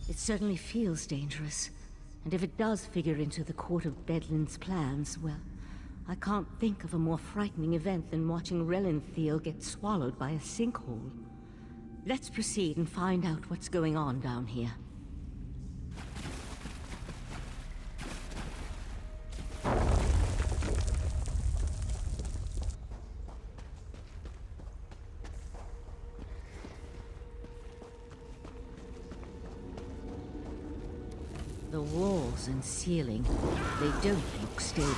It certainly feels dangerous. And if it does figure into the Court of Bedlam's plans, well, I can't think of a more frightening event than watching Relenthiel get swallowed by a sinkhole. Let's proceed and find out what's going on down here. The walls and ceiling, they don't look stable.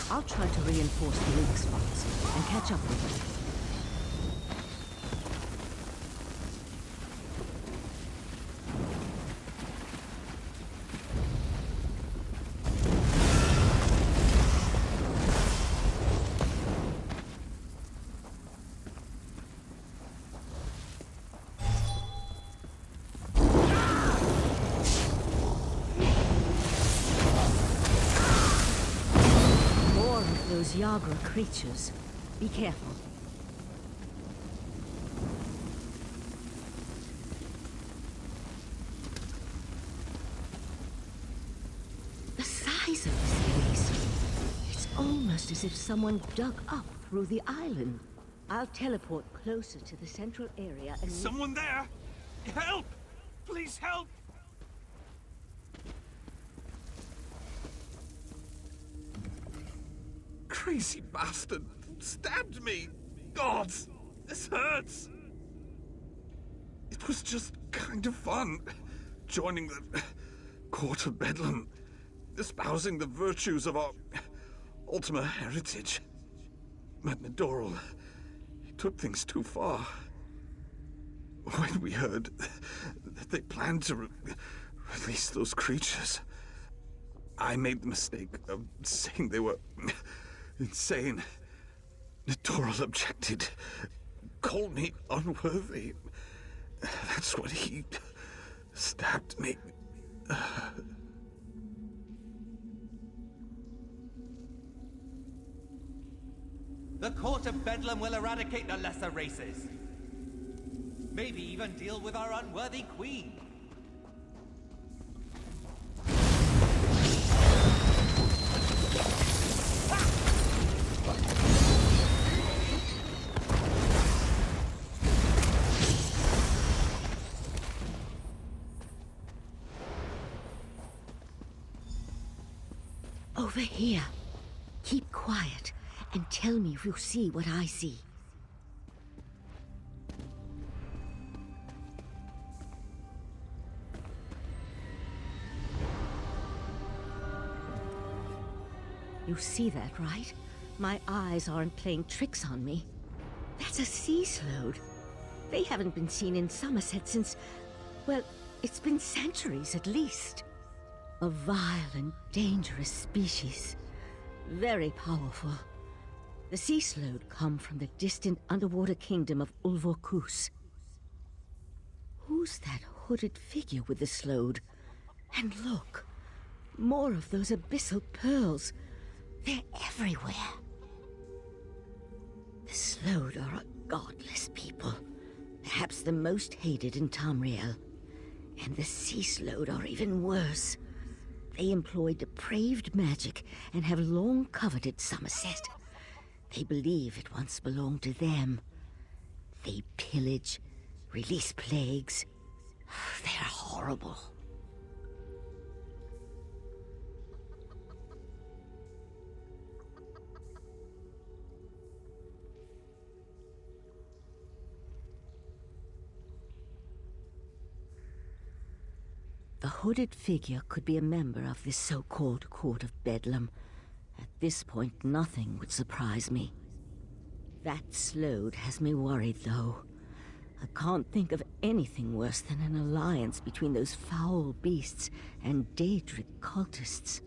I'll try to reinforce the weak spots and catch up with them. Those Yagra creatures. Be careful. The size of this place. It's almost as if someone dug up through the island. I'll teleport closer to the central area and... Someone there! Help! Please help! Crazy bastard! Stabbed me! Gods! This hurts! It was just kind of fun. Joining the Court of Bedlam. Espousing the virtues of our Ultima heritage. But Nadoral, he took things too far. When we heard that they planned to release those creatures, I made the mistake of saying they were... insane. Nadoral objected. Called me unworthy. That's when he stabbed me. The Court of Bedlam will eradicate the lesser races. Maybe even deal with our unworthy queen. Over here. Keep quiet and tell me if you see what I see. You see that, right? My eyes aren't playing tricks on me. That's a sea slode. They haven't been seen in Summerset since... well, it's been centuries at least. A vile and dangerous species. Very powerful. The sea slode come from the distant underwater kingdom of Ulvorkus. Who's that hooded figure with the slode? And look, more of those abyssal pearls. They're everywhere. The slode are a godless people. Perhaps the most hated in Tamriel. And the sea slode are even worse. They employ depraved magic and have long coveted Summerset. They believe it once belonged to them. They pillage, release plagues. They're horrible. The hooded figure could be a member of this so-called Court of Bedlam. At this point, nothing would surprise me. That slode has me worried, though. I can't think of anything worse than an alliance between those foul beasts and Daedric cultists.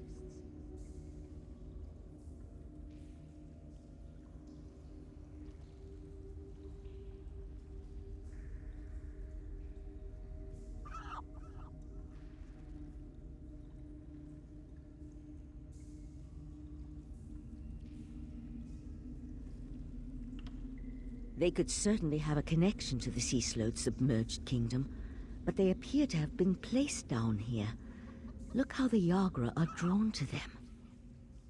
They could certainly have a connection to the sea slode's submerged kingdom. but they appear to have been placed down here. Look how the Yagra are drawn to them.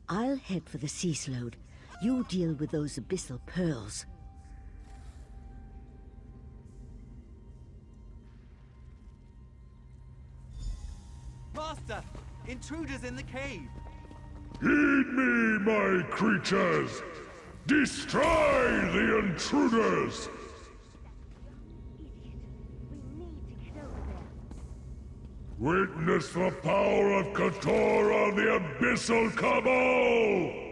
I'll head for the sea slode. You deal with those abyssal pearls. Master! Intruders in the cave! Heed me, my creatures! Destroy the intruders! Witness the power of Katora, the Abyssal Cabal!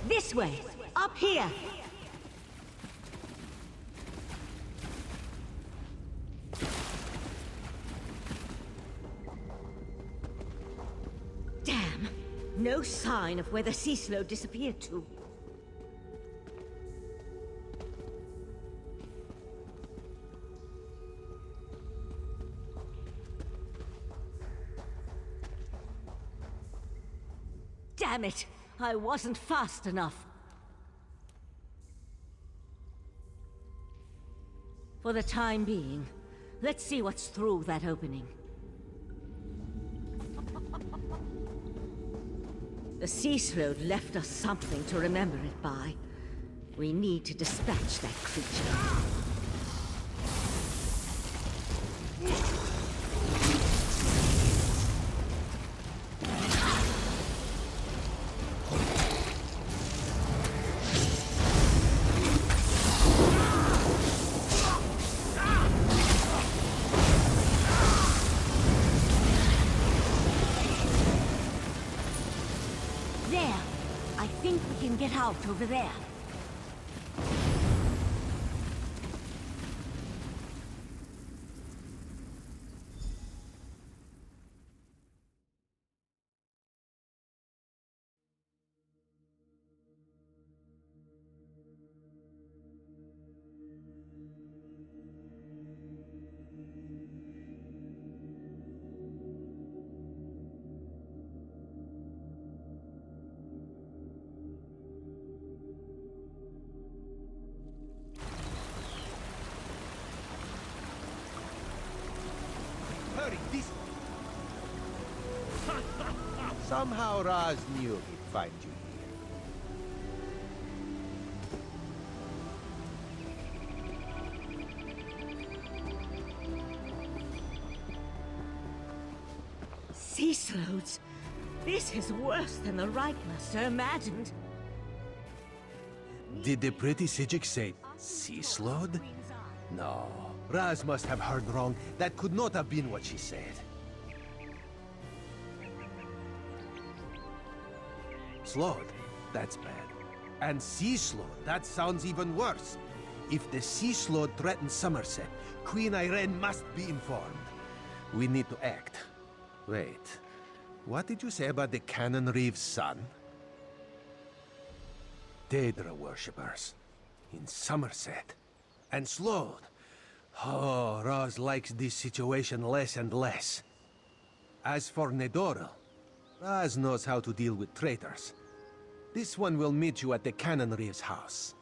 This way! Up here! Damn! No sign of where the sea slode disappeared to. Damn it! I wasn't fast enough. For the time being, let's see what's through that opening. The sea slode left us something to remember it by. We need to dispatch that creature. There! I think we can get out over there. Hurry, this... Somehow Raz knew he'd find you here. Sea slodes? This is worse than the Reichmaster imagined. Did the pretty Sijik say sea slode? No. Raz must have heard wrong. That could not have been what she said. Slode? That's bad. And sea slode? That sounds even worse. If the sea slode threatens Summerset, Queen Irene must be informed. We need to act. Wait. What did you say about the Cannon Reeve's son? Daedra worshippers. In Summerset. And Slode. Oh, Raz likes this situation less and less. As for Nedoril, Raz knows how to deal with traitors. This one will meet you at the Cannon Reeve's house.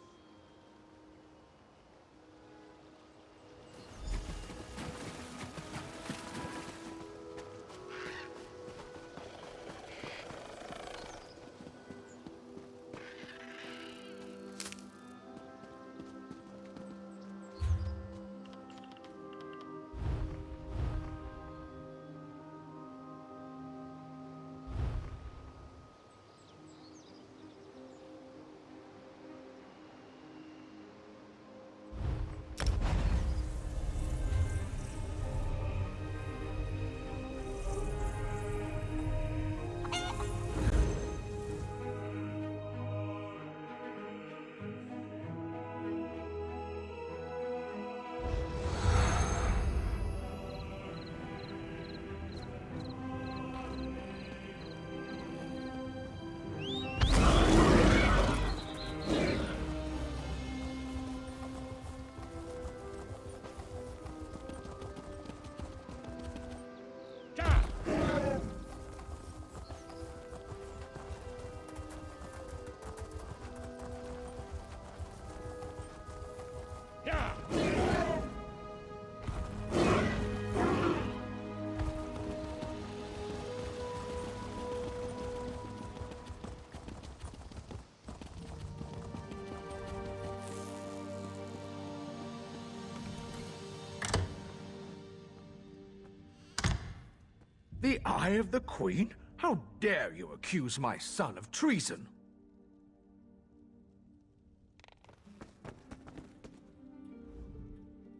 The Eye of the Queen? How dare you accuse my son of treason?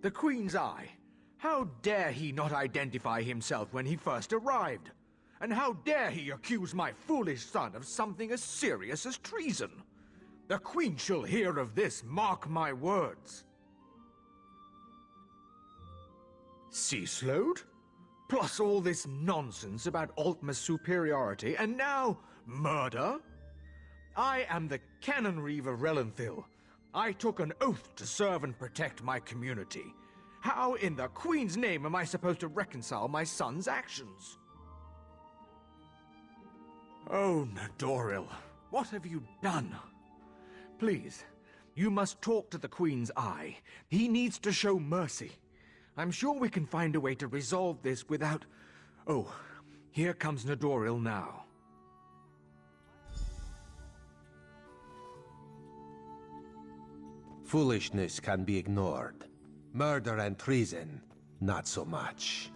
The Queen's Eye. How dare he not identify himself when he first arrived? And how dare he accuse my foolish son of something as serious as treason? The Queen shall hear of this, mark my words. Sea slowed? Plus all this nonsense about Altma's superiority, and now murder? I am the Canon Reeve of Relenthil. I took an oath to serve and protect my community. How in the Queen's name am I supposed to reconcile my son's actions? Oh, Nadoril, what have you done? Please, you must talk to the Queen's Eye. He needs to show mercy. I'm sure we can find a way to resolve this without... Oh, here comes Nadoril now. Foolishness can be ignored. Murder and treason, not so much.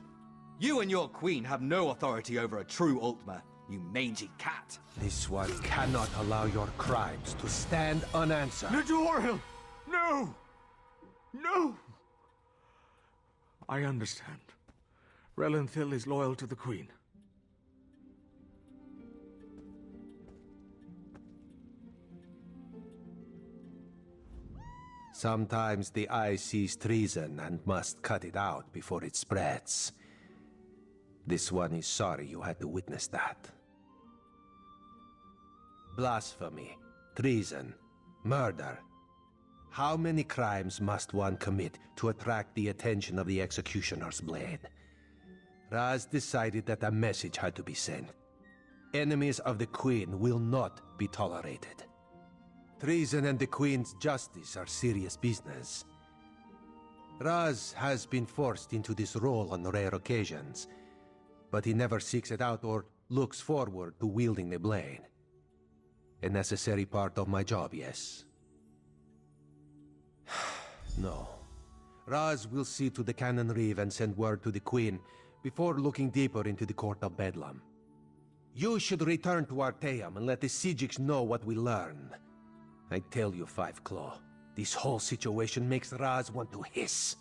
You and your queen have no authority over a true Ultima, you mangy cat. This one cannot allow your crimes to stand unanswered. Nadoril! No! No! I understand. Relenthil is loyal to the Queen. Sometimes the eye sees treason and must cut it out before it spreads. This one is sorry you had to witness that. Blasphemy, treason, murder. How many crimes must one commit to attract the attention of the executioner's blade? Raz decided that a message had to be sent. Enemies of the Queen will not be tolerated. Treason and the Queen's justice are serious business. Raz has been forced into this role on rare occasions, but he never seeks it out or looks forward to wielding the blade. A necessary part of my job, yes. No. Raz will see to the Canon Reeve and send word to the Queen before looking deeper into the Court of Bedlam. You should return to Arteum and let the Siegiks know what we learned. I tell you, Five Claw, this whole situation makes Raz want to hiss.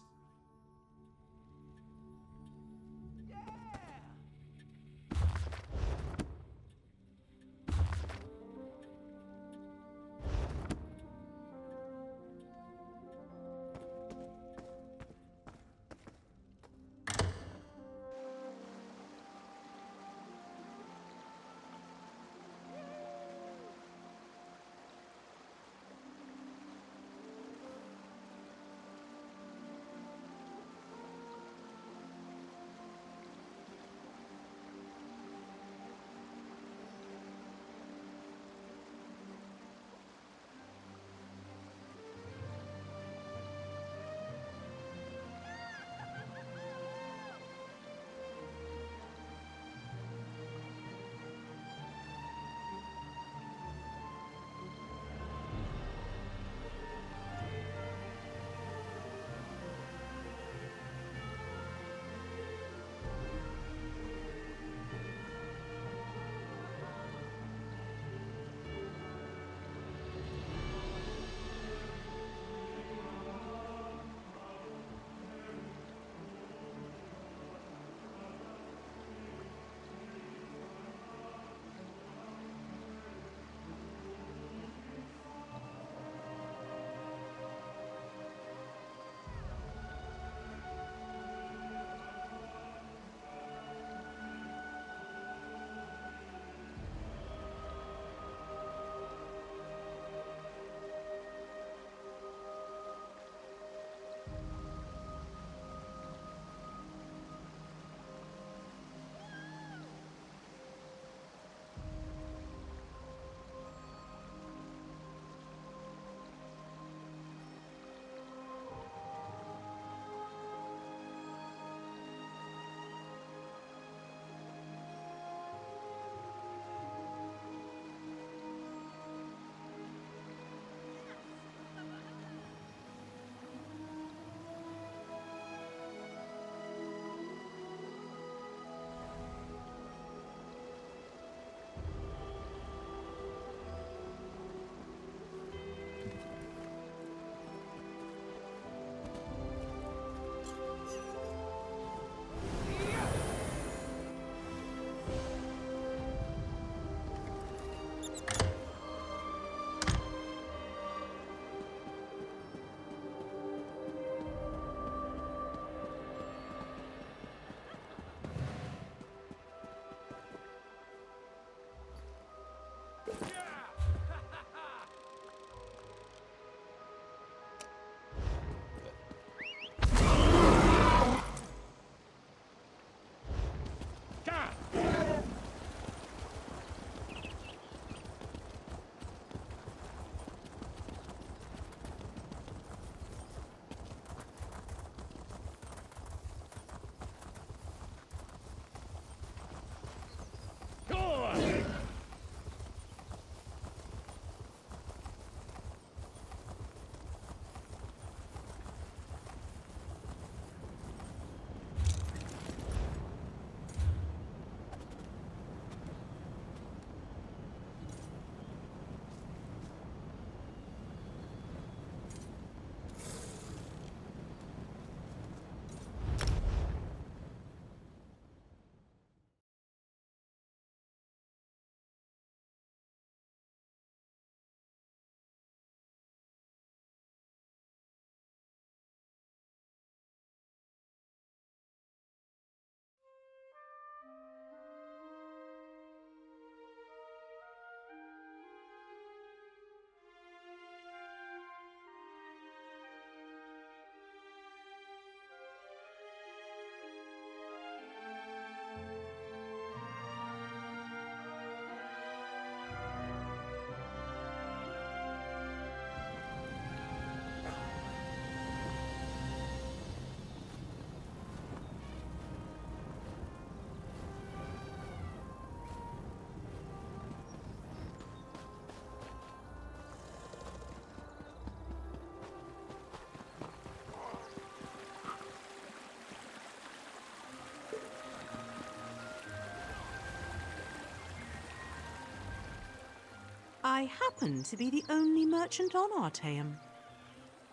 I happen to be the only merchant on Artaeum.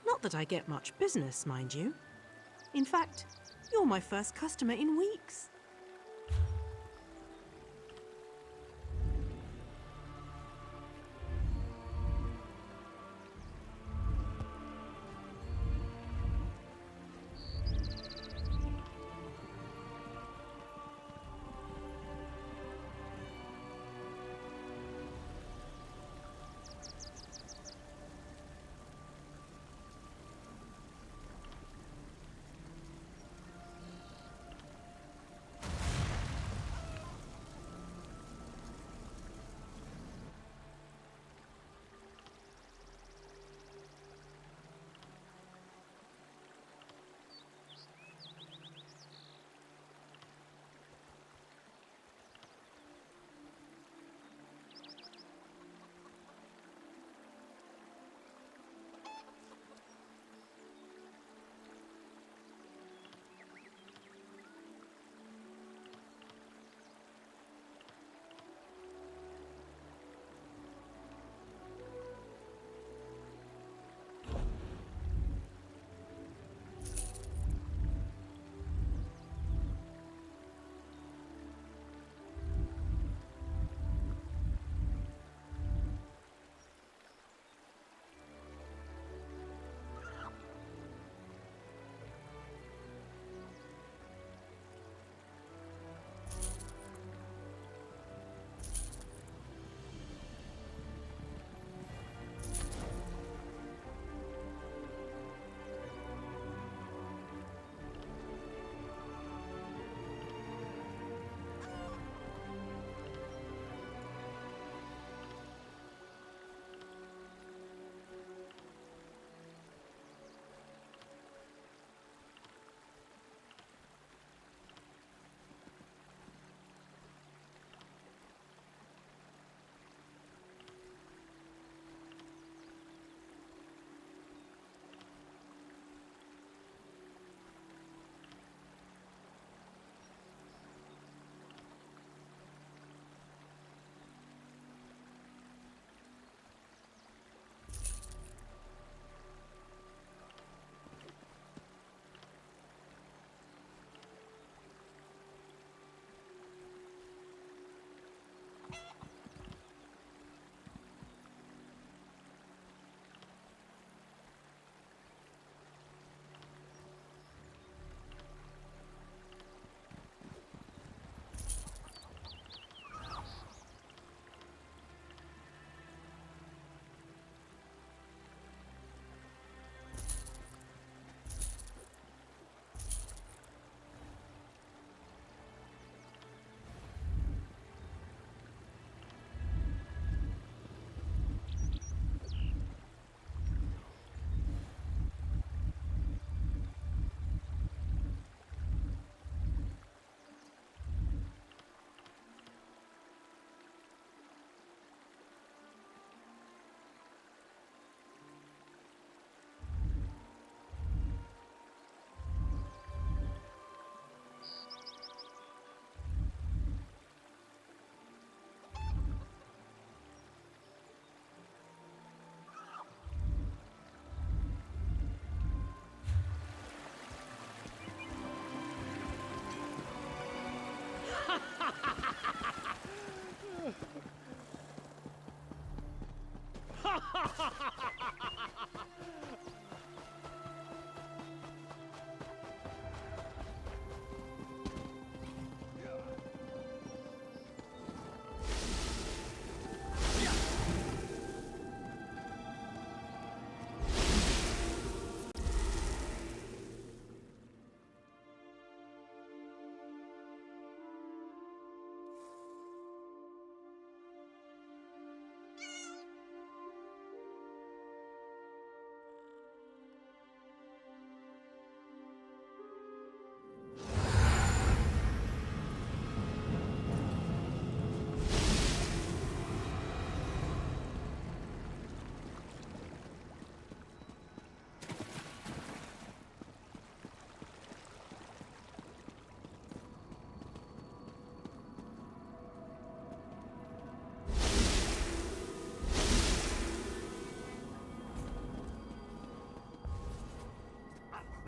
Not that I get much business, mind you. In fact, you're my first customer in weeks.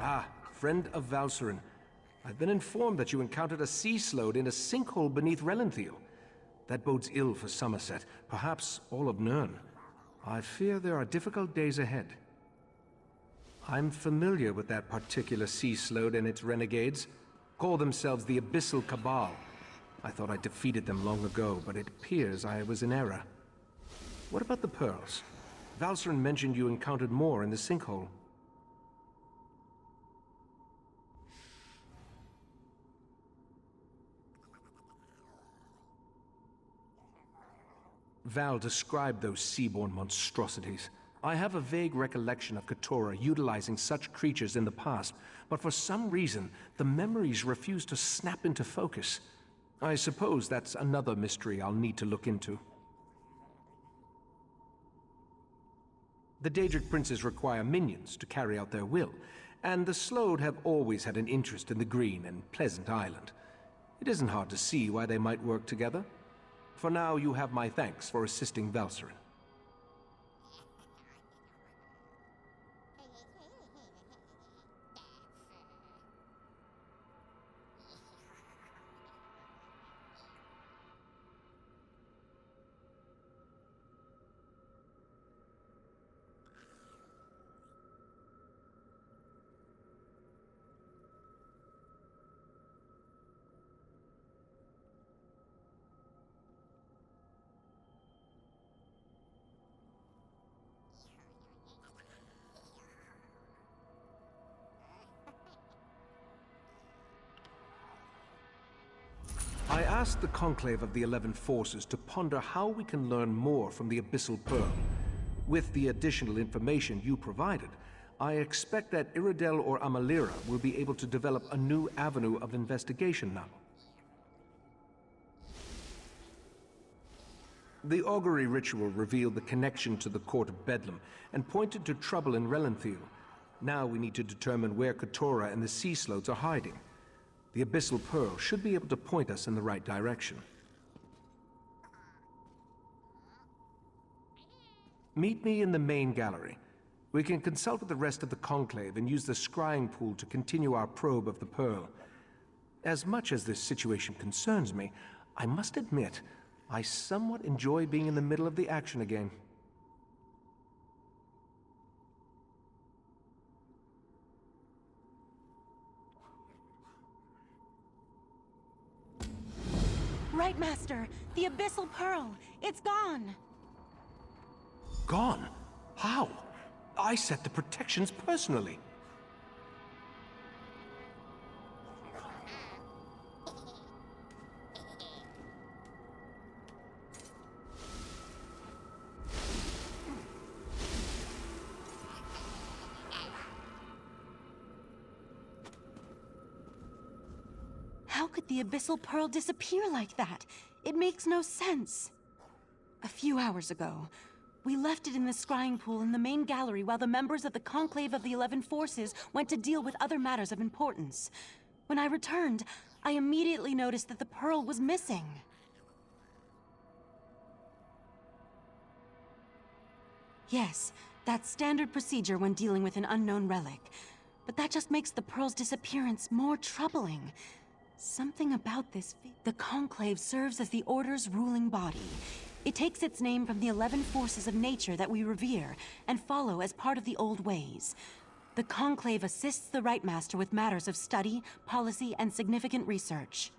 Ah, friend of Valcerin. I've been informed that you encountered a sea slode in a sinkhole beneath Relanthiel. That bodes ill for Summerset, perhaps all of Nirn. I fear there are difficult days ahead. I'm familiar with that particular sea slode and its renegades. Call themselves the Abyssal Cabal. I thought I defeated them long ago, but it appears I was in error. What about the pearls? Valcerin mentioned you encountered more in the sinkhole. Val described those seaborne monstrosities. I have a vague recollection of Keturah utilizing such creatures in the past, but for some reason, the memories refuse to snap into focus. I suppose that's another mystery I'll need to look into. The Daedric princes require minions to carry out their will, and the Slode have always had an interest in the green and pleasant island. It isn't hard to see why they might work together. For now, you have my thanks for assisting Valcerin. I asked the Conclave of the 11 Forces to ponder how we can learn more from the Abyssal Pearl. With the additional information you provided, I expect that Iridel or Amalira will be able to develop a new avenue of investigation now. The augury ritual revealed the connection to the Court of Bedlam and pointed to trouble in Relanthiel. Now we need to determine where Keturah and the Sea Slodes are hiding. The Abyssal Pearl should be able to point us in the right direction. Meet me in the main gallery. We can consult with the rest of the Conclave and use the scrying pool to continue our probe of the Pearl. As much as this situation concerns me, I must admit, I somewhat enjoy being in the middle of the action again. Right, Master. The Abyssal Pearl. It's gone. Gone? How? I set the protections personally. How could the Abyssal Pearl disappear like that? It makes no sense. A few hours ago, we left it in the scrying pool in the main gallery while the members of the Conclave of the 11 Forces went to deal with other matters of importance. When I returned, I immediately noticed that the pearl was missing. Yes, that's standard procedure when dealing with an unknown relic. But that just makes the pearl's disappearance more troubling. Something about this the Conclave serves as the Order's ruling body. It takes its name from the 11 forces of nature that we revere and follow as part of the old ways. The Conclave assists the Right Master with matters of study, policy, and significant research.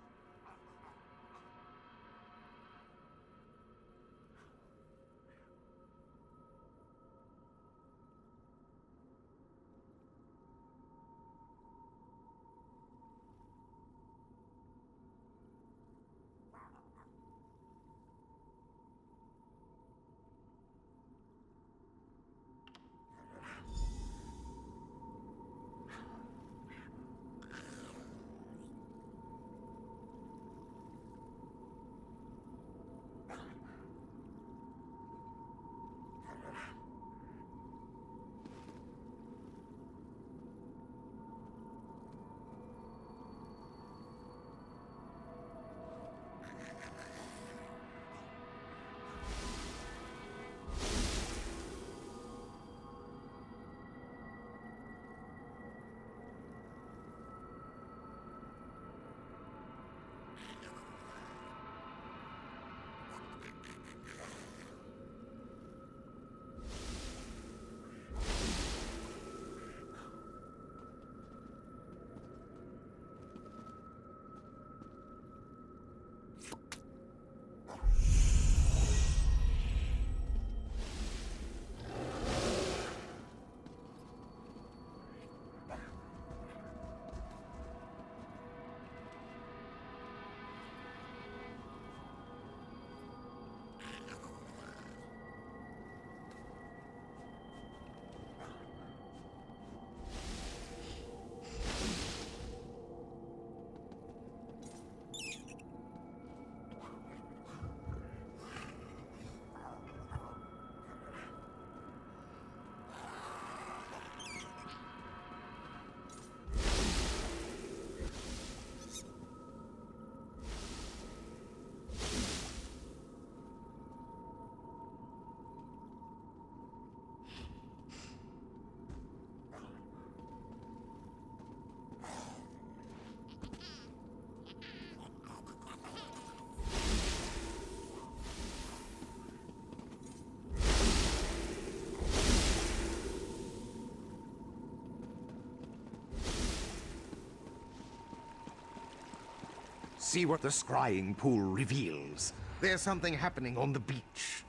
See what the scrying pool reveals. There's something happening on the beach.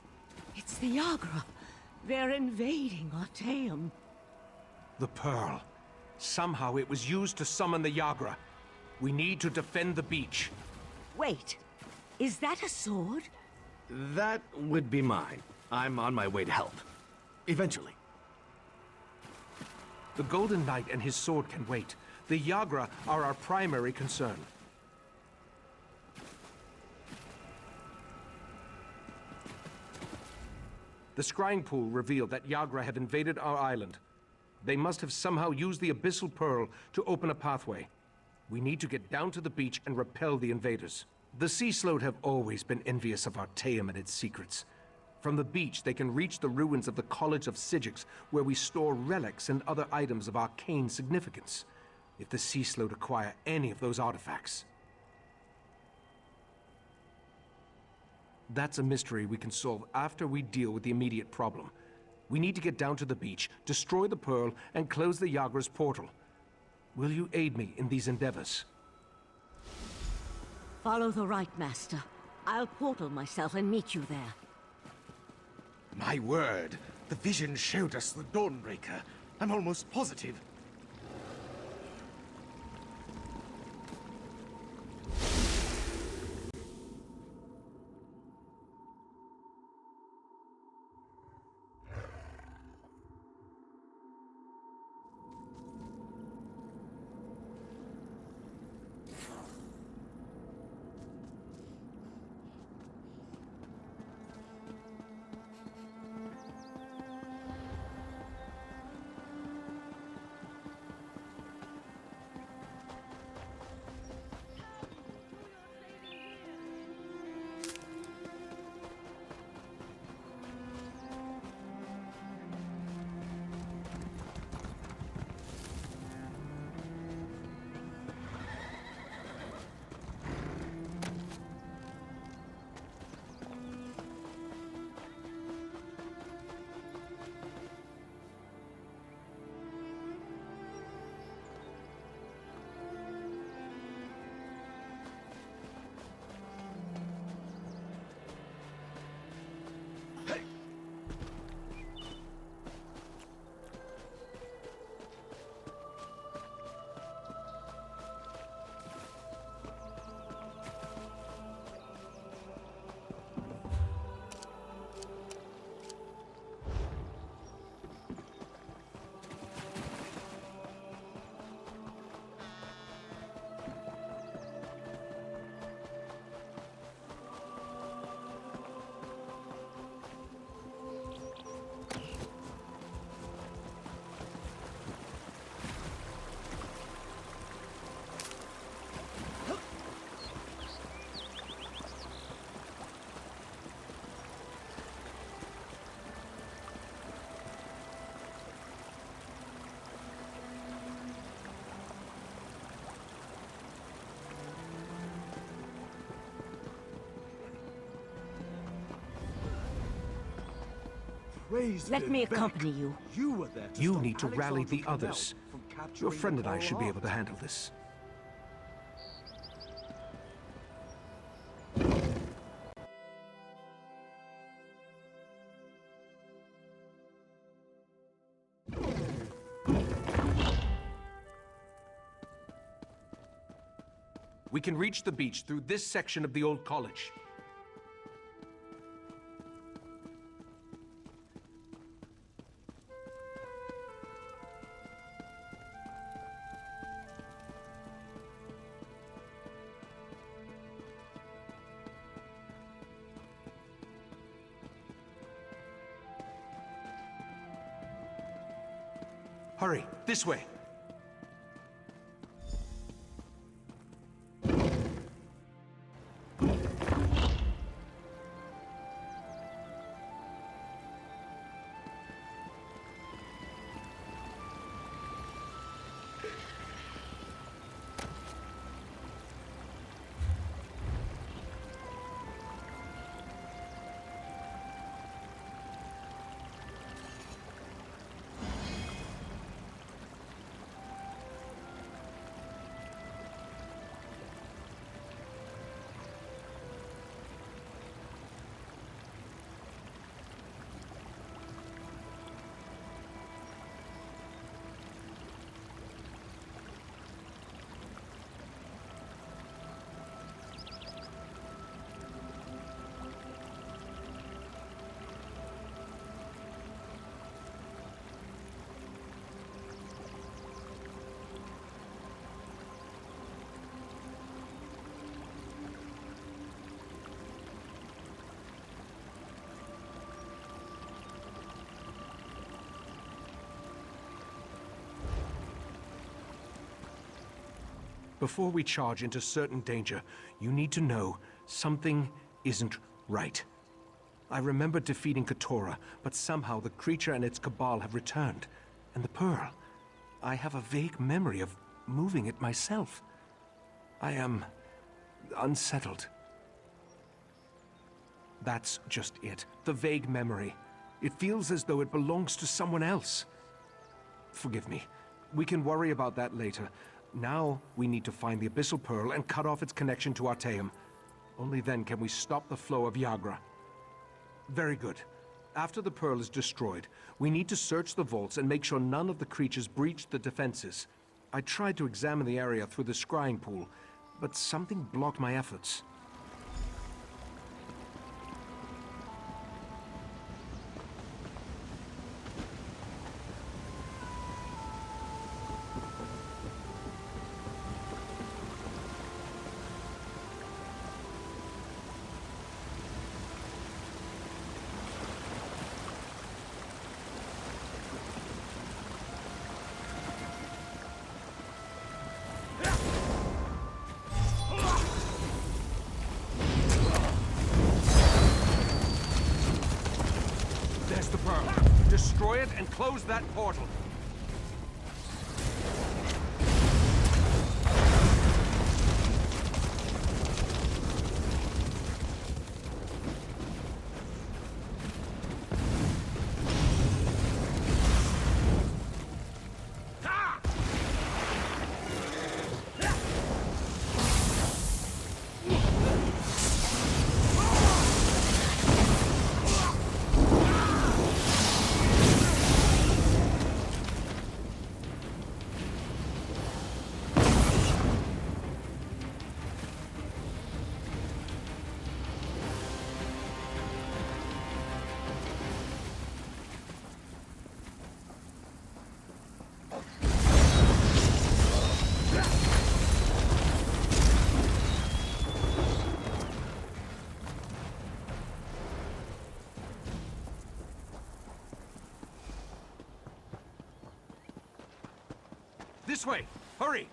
It's the Yagra. They're invading Artaeum. The pearl. Somehow it was used to summon the Yagra. We need to defend the beach. Wait, is that a sword? That would be mine. I'm on my way to help. Eventually. The Golden Knight and his sword can wait. The Yagra are our primary concern. The scrying pool revealed that Yagra have invaded our island. They must have somehow used the Abyssal Pearl to open a pathway. We need to get down to the beach and repel the invaders. The Sea Sload have always been envious of Artaeum and its secrets. From the beach, they can reach the ruins of the College of Sigix, where we store relics and other items of arcane significance. If the Sea Sload acquire any of those artifacts, that's a mystery we can solve after we deal with the immediate problem. We need to get down to the beach, destroy the pearl, and close the Yagra's portal. Will you aid me in these endeavors? Follow the right, Master. I'll portal myself and meet you there. My word, the vision showed us the Dawnbreaker. I'm almost positive. Let me accompany you. You need to rally the others. Your friend and I should be able to handle this. We can reach the beach through this section of the old college. Hurry, this way. Before we charge into certain danger, you need to know something isn't right. I remember defeating Katora, but somehow the creature and its cabal have returned. And the pearl, I have a vague memory of moving it myself. I am unsettled. That's just it. The vague memory. It feels as though it belongs to someone else. Forgive me. We can worry about that later. Now, we need to find the Abyssal Pearl and cut off its connection to Artaeum. Only then can we stop the flow of Yagra. Very good. After the Pearl is destroyed, we need to search the vaults and make sure none of the creatures breached the defenses. I tried to examine the area through the scrying pool, but something blocked my efforts. There's the Pearl. Destroy it and close that portal. This way! Hurry!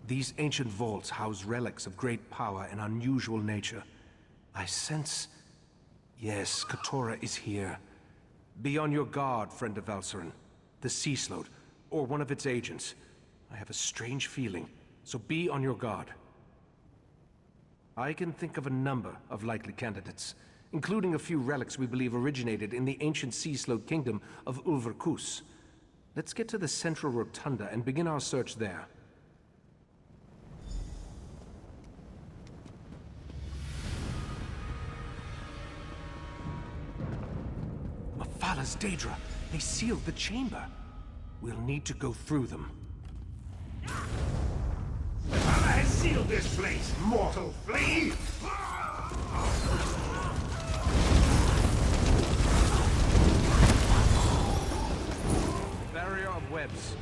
These ancient vaults house relics of great power and unusual nature. I sense... Yes, Katora is here. Be on your guard, friend of Valsarin. The Sea Slode, or one of its agents. I have a strange feeling, so be on your guard. I can think of a number of likely candidates, including a few relics we believe originated in the ancient Sea Slode kingdom of Ulverkus. Let's get to the central rotunda and begin our search there. Mephalah's Daedra! They sealed the chamber. We'll need to go through them. Mephalah has sealed this place, mortal flea! Barrier of webs.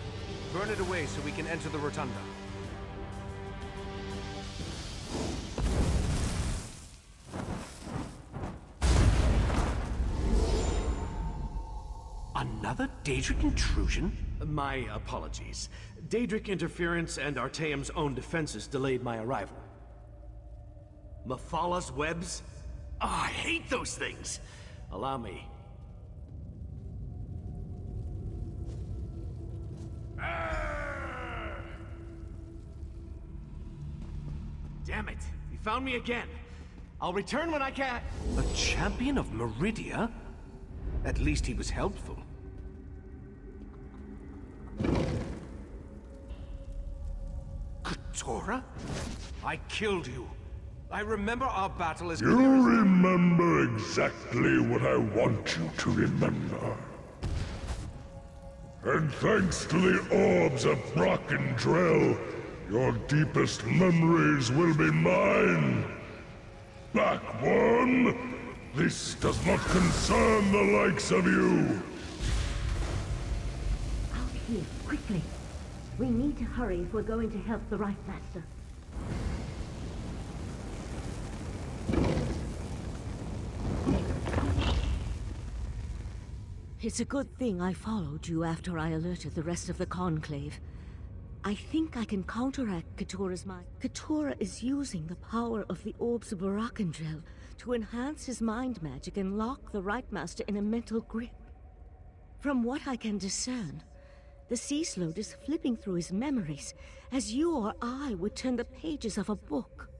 Burn it away so we can enter the rotunda. Another Daedric intrusion? My apologies. Daedric interference and Artaeum's own defenses delayed my arrival. Mephalah's webs? I hate those things! Allow me. Damn it! You found me again! I'll return when I can. A champion of Meridia? At least he was helpful. Keturah? I killed you. I remember our battle as You remember exactly what I want you to remember. And thanks to the orbs of Brackendrael, your deepest memories will be mine. Backworm, this does not concern the likes of you. Out here, quickly. We need to hurry if we're going to help the Right Master. It's a good thing I followed you after I alerted the rest of the Conclave. I think I can counteract Keturah's mind. Keturah is using the power of the orbs of Brackendrael to enhance his mind magic and lock the Right Master in a mental grip. From what I can discern, the Sea Slode is flipping through his memories as you or I would turn the pages of a book.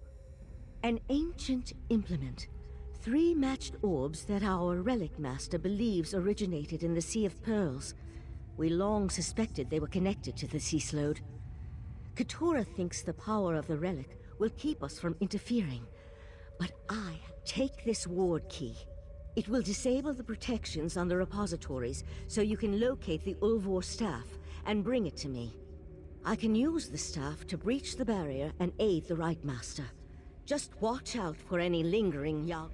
An ancient implement. 3 matched orbs that our Relic Master believes originated in the Sea of Pearls. We long suspected they were connected to the Sea Slode. Keturah thinks the power of the relic will keep us from interfering. But I take this ward key. It will disable the protections on the repositories so you can locate the Ulvor staff and bring it to me. I can use the staff to breach the barrier and aid the Right Master. Just watch out for any lingering Yag.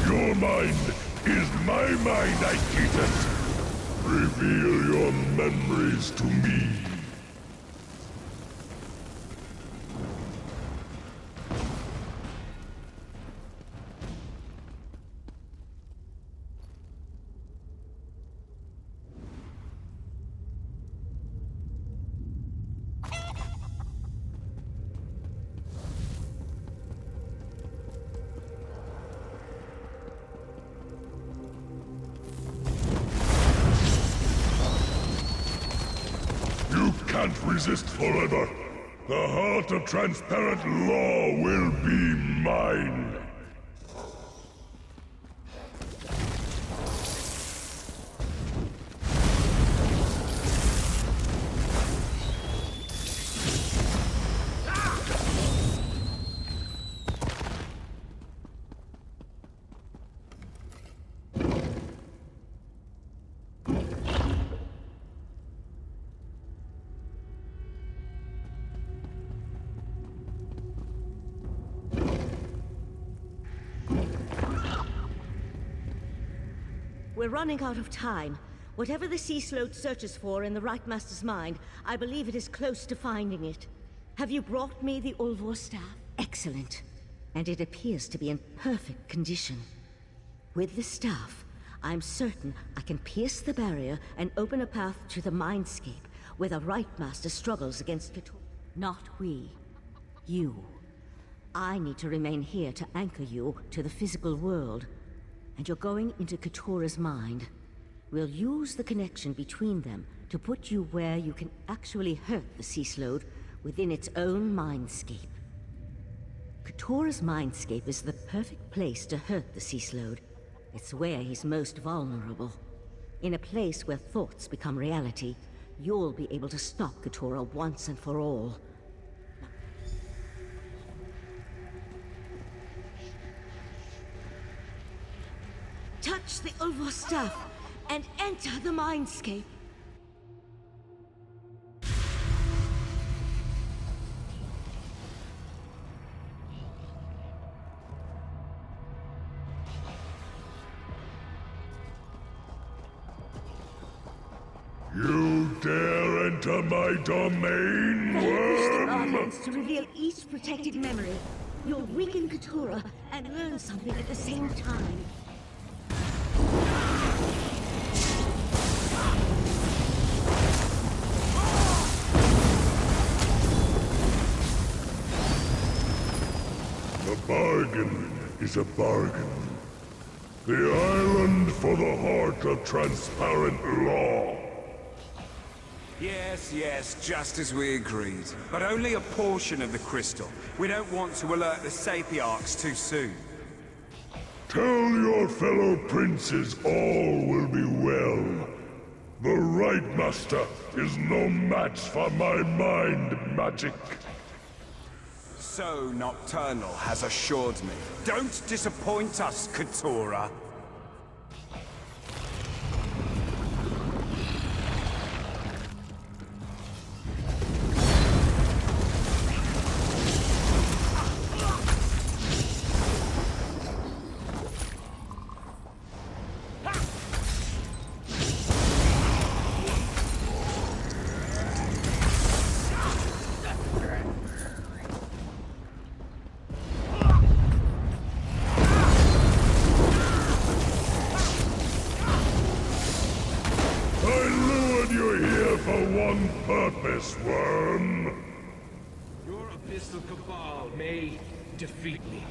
Your mind is my mind, I Keaton. Reveal your memories to me. Can't resist forever. The heart of transparent law will be mine. We're running out of time. Whatever the Sea Slode searches for in the Right Master's mind, I believe it is close to finding it. Have you brought me the Ulvor staff? Excellent. And it appears to be in perfect condition. With the staff, I'm certain I can pierce the barrier and open a path to the mindscape where the Right Master struggles against Keturah. Not we. You. I need to remain here to anchor you to the physical world. And you're going into Keturah's mind. We'll use the connection between them to put you where you can actually hurt the Sea Slode within its own mindscape. Keturah's mindscape is the perfect place to hurt the Sea Slode. It's where he's most vulnerable. In a place where thoughts become reality, you'll be able to stop Keturah once and for all. Touch the Ulvor staff and enter the mindscape. You dare enter my domain, They wish the worm? Guardians to reveal each protected memory. You'll weaken Keturah and learn something at the same time. The bargain is a bargain. The island for the heart of transparent law. Yes, just as we agreed. But only a portion of the crystal. We don't want to alert the Sapiarchs too soon. Tell your fellow princes all will be well. The Right Master is no match for my mind magic. So Nocturnal has assured me. Don't disappoint us, Keturah. Purpose, worm. Your abyssal cabal may defeat me,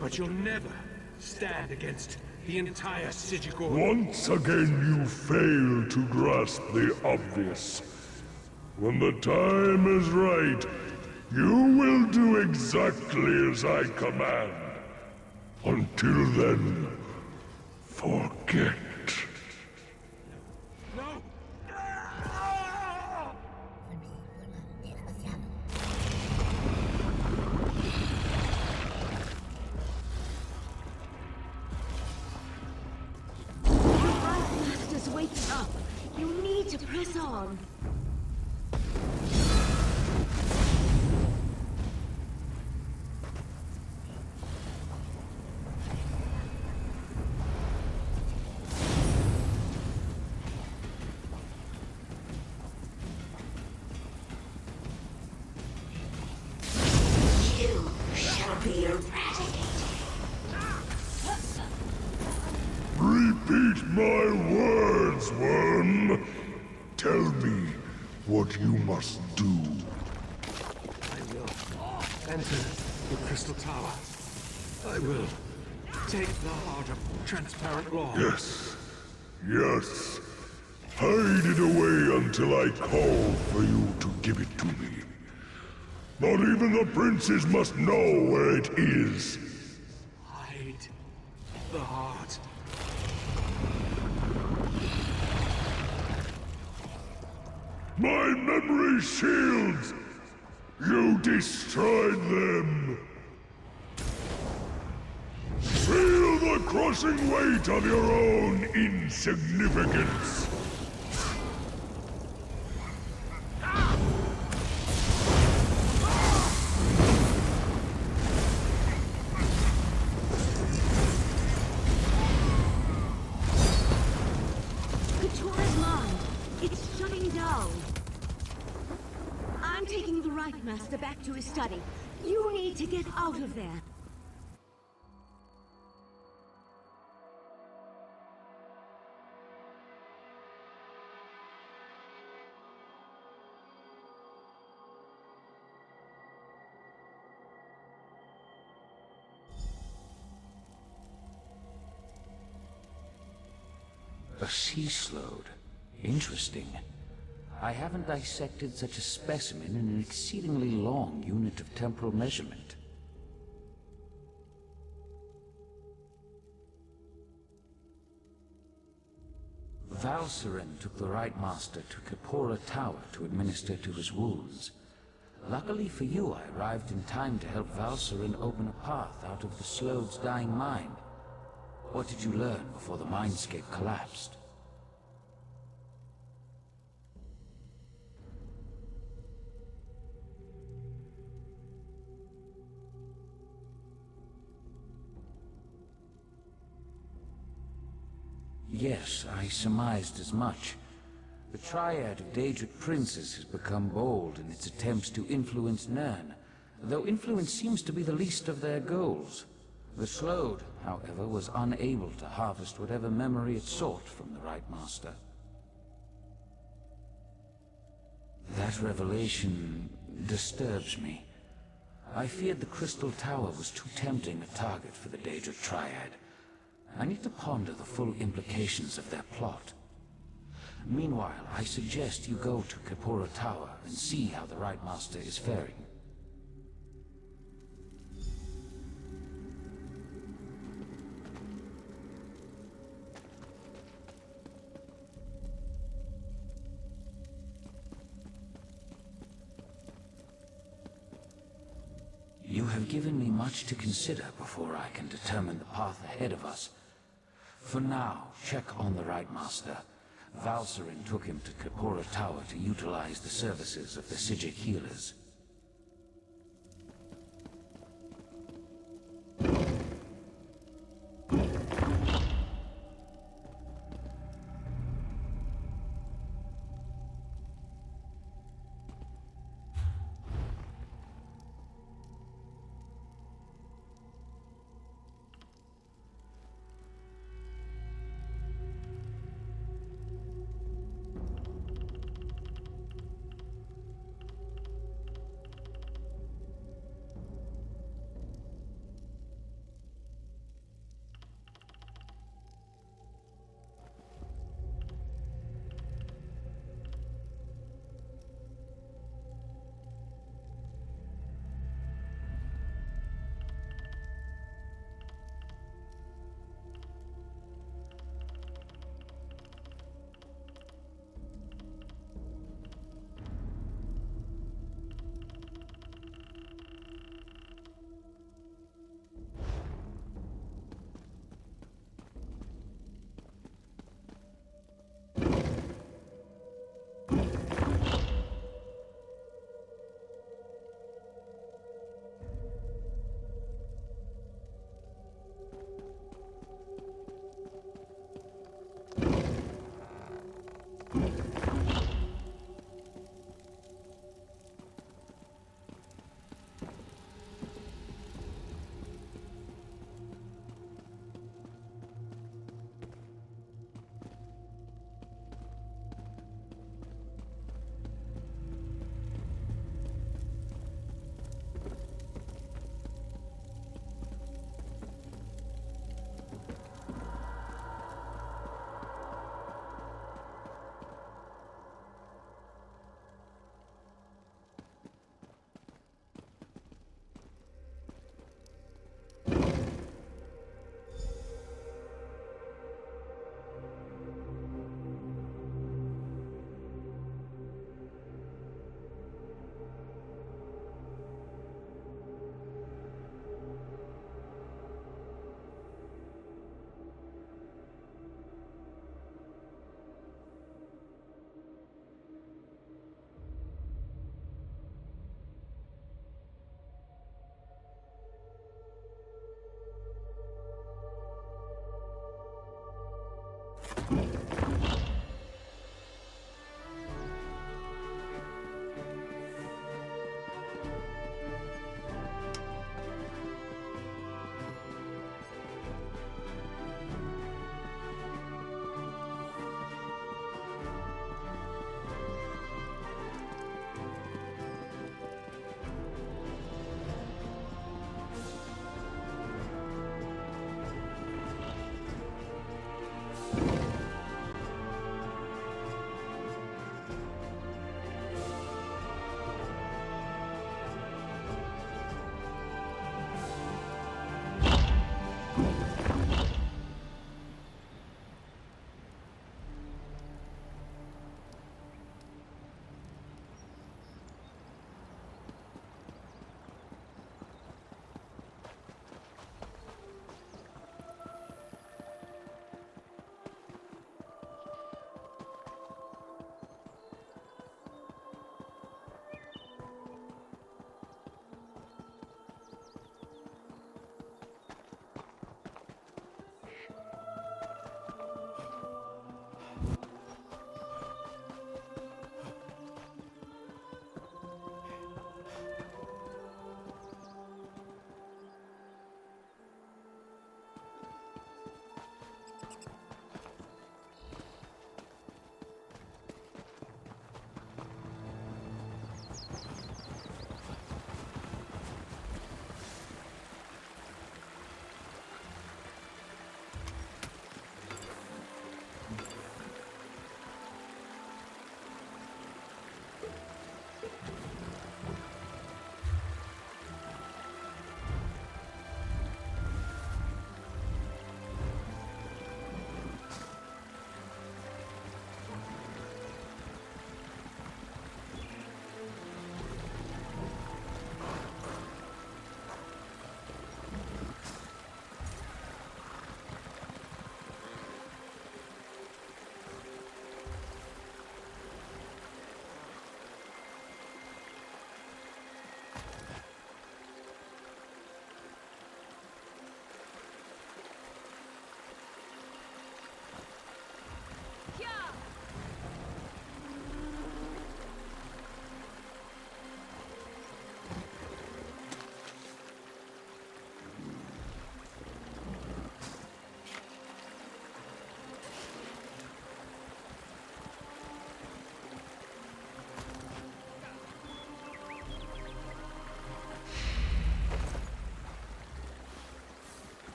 but you'll never stand against the entire Sigigor. Once again you fail to grasp the obvious. When the time is right, you will do exactly as I command. Until then, forget. Wake up! You need to press on! You shall be eradicated. Repeat my words, worm. Tell me what you must do. I will enter the Crystal Tower. I will take the heart of transparent law. Yes. Yes. Hide it away until I call for you to give it to me. Not even the princes must know where it is. Hide the heart. My memory shields! You destroyed them! Feel the crushing weight of your own insignificance! Keturah's mind. It's shutting down. I'm taking the Right Master back to his study. You need to get out of there. A sea slode. Interesting. I haven't dissected such a specimen in an exceedingly long unit of temporal measurement. Valcerin took the Right Master to Kapora Tower to administer to his wounds. Luckily for you, I arrived in time to help Valcerin open a path out of the Slode's dying mind. What did you learn before the mindscape collapsed? Yes, I surmised as much. The triad of Daedric princes has become bold in its attempts to influence Nirn, though influence seems to be the least of their goals. The Slode, however, was unable to harvest whatever memory it sought from the Right Master. That revelation disturbs me. I feared the Crystal Tower was too tempting a target for the Daedric triad. I need to ponder the full implications of their plot. Meanwhile, I suggest you go to Kapora Tower and see how the Right Master is faring. You have given me much to consider before I can determine the path ahead of us. For now, check on the Right Master. Valcerin took him to Kapora Tower to utilize the services of the Psijic healers.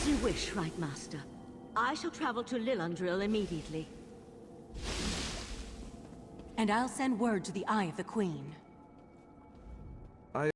As you wish, right, Master. I shall travel to Lilundril immediately. And I'll send word to the Eye of the Queen.